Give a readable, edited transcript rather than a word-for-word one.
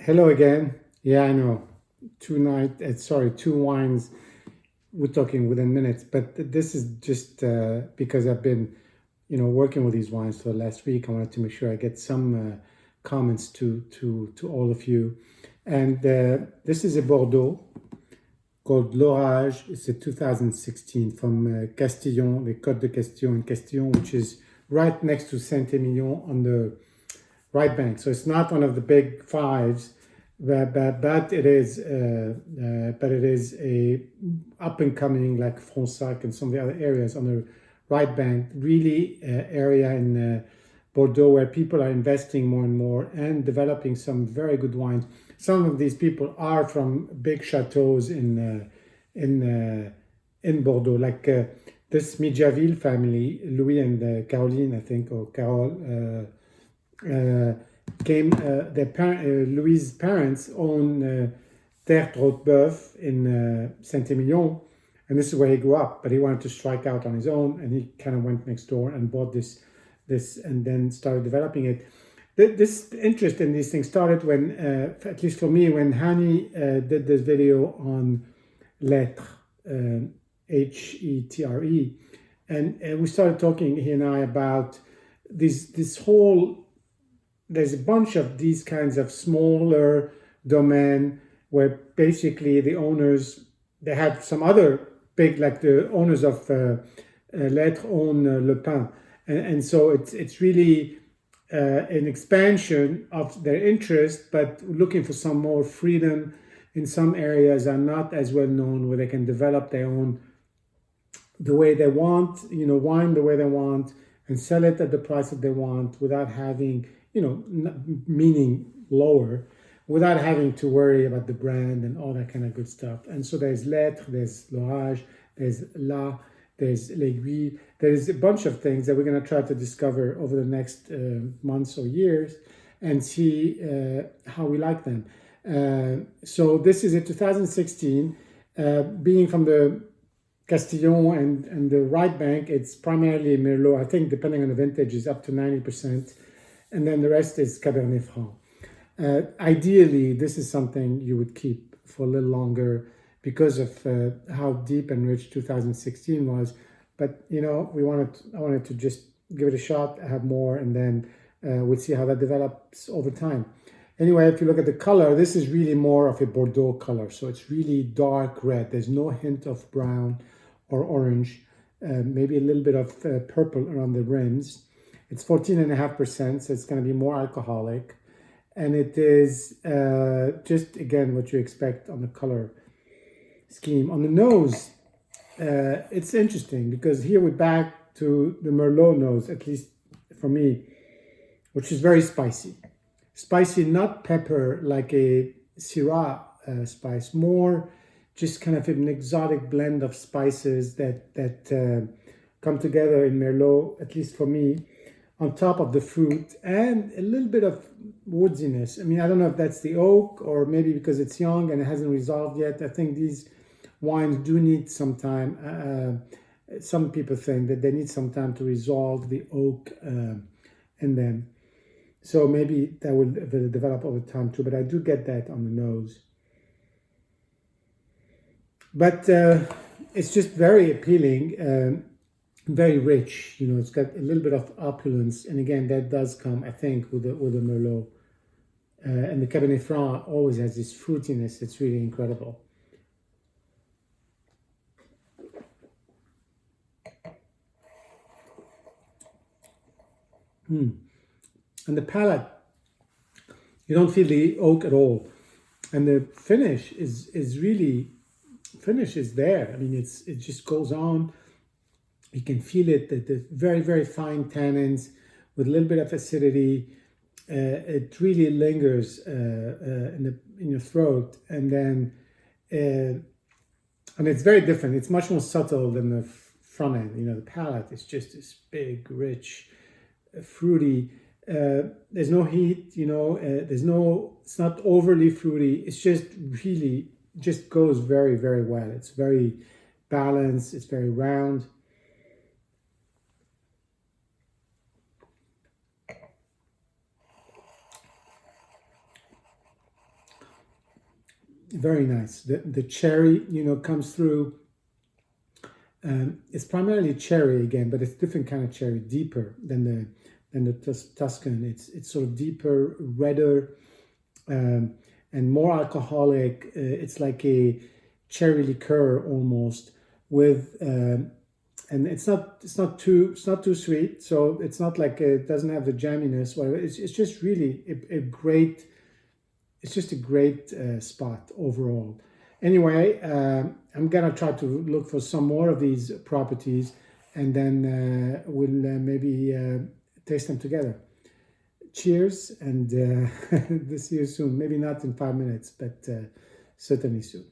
Hello again. Yeah, I know. Two wines. We're talking within minutes, but this is just because I've been, working with these wines for the last week. I wanted to make sure I get some comments to all of you. And this is a Bordeaux called L'Orage. It's a 2016 from Castillon, the Côte de Castillon in Castillon, which is right next to Saint-Emilion on the right bank. So it's not one of the big fives, but it is a up and coming like Fronsac and some of the other areas on the right bank. Really area in Bordeaux where people are investing more and more and developing some very good wines. Some of these people are from big chateaus in Bordeaux, like this Midjaville family, Louis and Caroline, I think, or Carole. Louis' parents own Terre Droitbeuf in Saint-Emilion, and this is where he grew up. But he wanted to strike out on his own, and he kind of went next door and bought this, and then started developing it. This interest in these things started when, at least for me, when Hani did this video on Lettres, Hetre, and we started talking, he and I, about this whole. There's a bunch of these kinds of smaller domain where basically the owners, they have some other big, like the owners of Lettres own Le Pin. And so it's really an expansion of their interest, but looking for some more freedom in some areas are not as well known, where they can develop their own, the way they want, wine the way they want, and sell it at the price that they want without having, meaning lower, without having to worry about the brand and all that kind of good stuff. And so there's Lettres, there's L'Orage, there's there's L'Aiguille. There's a bunch of things that we're going to try to discover over the next months or years and see how we like them. So this is a 2016, being from the Castillon and the right bank, it's primarily Merlot. I think depending on the vintage is up to 90%. And then the rest is Cabernet Franc. Ideally, this is something you would keep for a little longer because of how deep and rich 2016 was. But, I wanted to just give it a shot, have more, and then we'll see how that develops over time. Anyway, if you look at the color, this is really more of a Bordeaux color. So it's really dark red. There's no hint of brown or orange, maybe a little bit of purple around the rims. It's 14.5%, so it's going to be more alcoholic. And it is just, again, what you expect on the color scheme. On the nose, it's interesting because here we're back to the Merlot nose, at least for me, which is very spicy. Spicy, not pepper like a Syrah spice, more just kind of an exotic blend of spices that come together in Merlot, at least for me, on top of the fruit and a little bit of woodiness. I mean, I don't know if that's the oak or maybe because it's young and it hasn't resolved yet. I think these wines do need some time. Some people think that they need some time to resolve the oak in them. So maybe that will develop over time too, but I do get that on the nose. But it's just very appealing. Very rich, it's got a little bit of opulence, and again, that does come, I think, with the Merlot. And the Cabernet Franc always has this fruitiness. It's really incredible. And the palate, you don't feel the oak at all, and the finish is there. I mean, it just goes on. You can feel it, the very, very fine tannins with a little bit of acidity. It really lingers in your throat. And then, and it's very different. It's much more subtle than the front end. The palate is just this big, rich, fruity. There's no heat, it's not overly fruity. It's just really, just goes very, very well. It's very balanced. It's very round. Very nice. The cherry, comes through. It's primarily cherry again, but it's different kind of cherry, deeper than the Tuscan. It's sort of deeper, redder, and more alcoholic. It's like a cherry liqueur almost with, and it's not too sweet. So it's not like it doesn't have the jamminess. Whatever. It's just really a great. It's just a great spot overall. Anyway, I'm gonna try to look for some more of these properties, and then we'll maybe taste them together. Cheers, and see you soon. Maybe not in 5 minutes, but certainly soon.